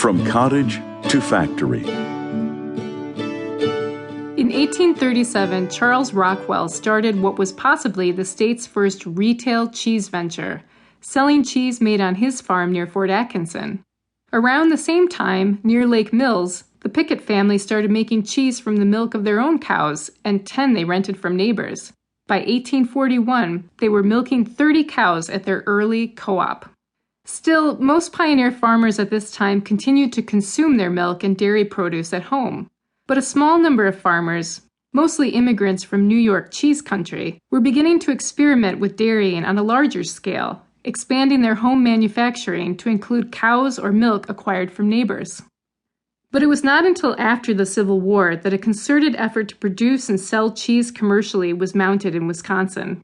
From cottage to factory. In 1837, Charles Rockwell started what was possibly the state's first retail cheese venture, selling cheese made on his farm near Fort Atkinson. Around the same time, near Lake Mills, the Pickett family started making cheese from the milk of their own cows and 10 they rented from neighbors. By 1841, they were milking 30 cows at their early co-op. Still, most pioneer farmers at this time continued to consume their milk and dairy produce at home. But a small number of farmers, mostly immigrants from New York cheese country, were beginning to experiment with dairying on a larger scale, expanding their home manufacturing to include cows or milk acquired from neighbors. But it was not until after the Civil War that a concerted effort to produce and sell cheese commercially was mounted in Wisconsin.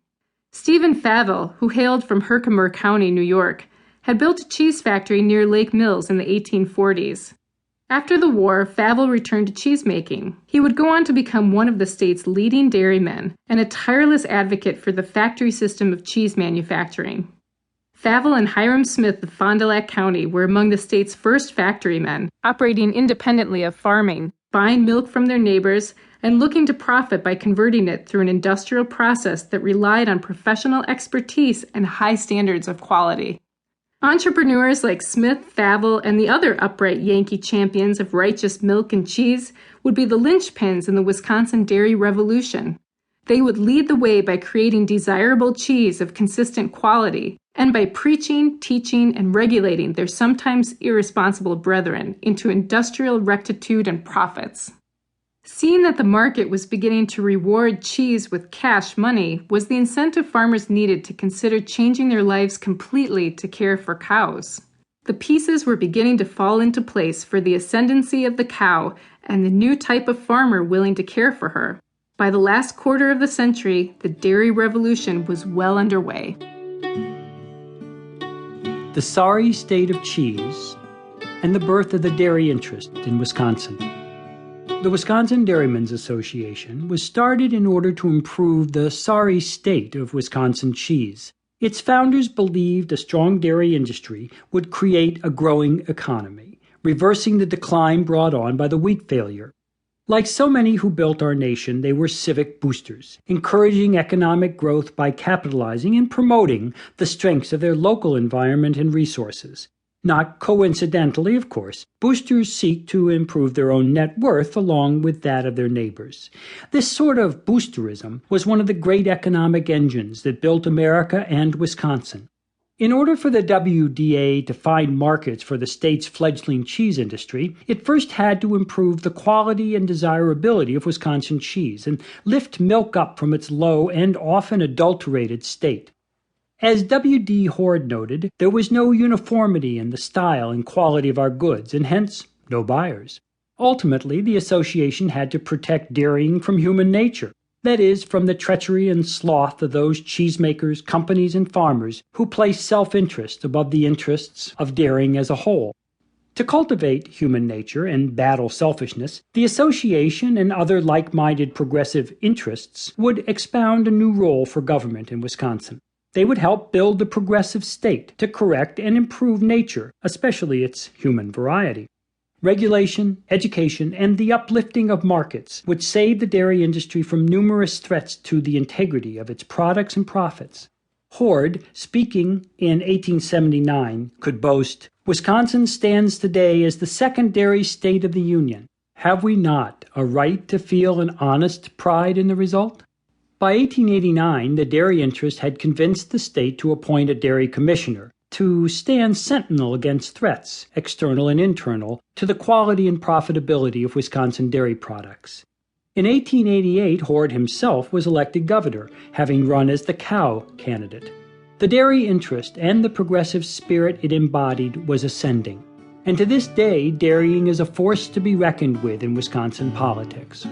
Stephen Favell, who hailed from Herkimer County, New York, had built a cheese factory near Lake Mills in the 1840s. After the war, Favell returned to cheesemaking. He would go on to become one of the state's leading dairymen and a tireless advocate for the factory system of cheese manufacturing. Favell and Hiram Smith of Fond du Lac County were among the state's first factorymen, operating independently of farming, buying milk from their neighbors, and looking to profit by converting it through an industrial process that relied on professional expertise and high standards of quality. Entrepreneurs like Smith, Favell, and the other upright Yankee champions of righteous milk and cheese would be the linchpins in the Wisconsin dairy revolution. They would lead the way by creating desirable cheese of consistent quality, and by preaching, teaching, and regulating their sometimes irresponsible brethren into industrial rectitude and profits. Seeing that the market was beginning to reward cheese with cash money was the incentive farmers needed to consider changing their lives completely to care for cows. The pieces were beginning to fall into place for the ascendancy of the cow and the new type of farmer willing to care for her. By the last quarter of the century, the dairy revolution was well underway. The sorry state of cheese and the birth of the dairy interest in Wisconsin. The Wisconsin Dairymen's Association was started in order to improve the sorry state of Wisconsin cheese. Its founders believed a strong dairy industry would create a growing economy, reversing the decline brought on by the wheat failure. Like so many who built our nation, they were civic boosters, encouraging economic growth by capitalizing and promoting the strengths of their local environment and resources. Not coincidentally, of course, boosters seek to improve their own net worth along with that of their neighbors. This sort of boosterism was one of the great economic engines that built America and Wisconsin. In order for the WDA to find markets for the state's fledgling cheese industry, it first had to improve the quality and desirability of Wisconsin cheese and lift milk up from its low and often adulterated state. As W.D. Hoard noted, there was no uniformity in the style and quality of our goods, and hence no buyers. Ultimately, the association had to protect dairying from human nature, that is, from the treachery and sloth of those cheesemakers, companies, and farmers who place self-interest above the interests of dairying as a whole. To cultivate human nature and battle selfishness, the association and other like-minded progressive interests would expound a new role for government in Wisconsin. They would help build the progressive state to correct and improve nature, especially its human variety. Regulation, education, and the uplifting of markets would save the dairy industry from numerous threats to the integrity of its products and profits. Hoard, speaking in 1879, could boast, "Wisconsin stands today as the second dairy state of the Union. Have we not a right to feel an honest pride in the result?" By 1889, the dairy interest had convinced the state to appoint a dairy commissioner to stand sentinel against threats, external and internal, to the quality and profitability of Wisconsin dairy products. In 1888, Hoard himself was elected governor, having run as the cow candidate. The dairy interest and the progressive spirit it embodied was ascending, and to this day, dairying is a force to be reckoned with in Wisconsin politics.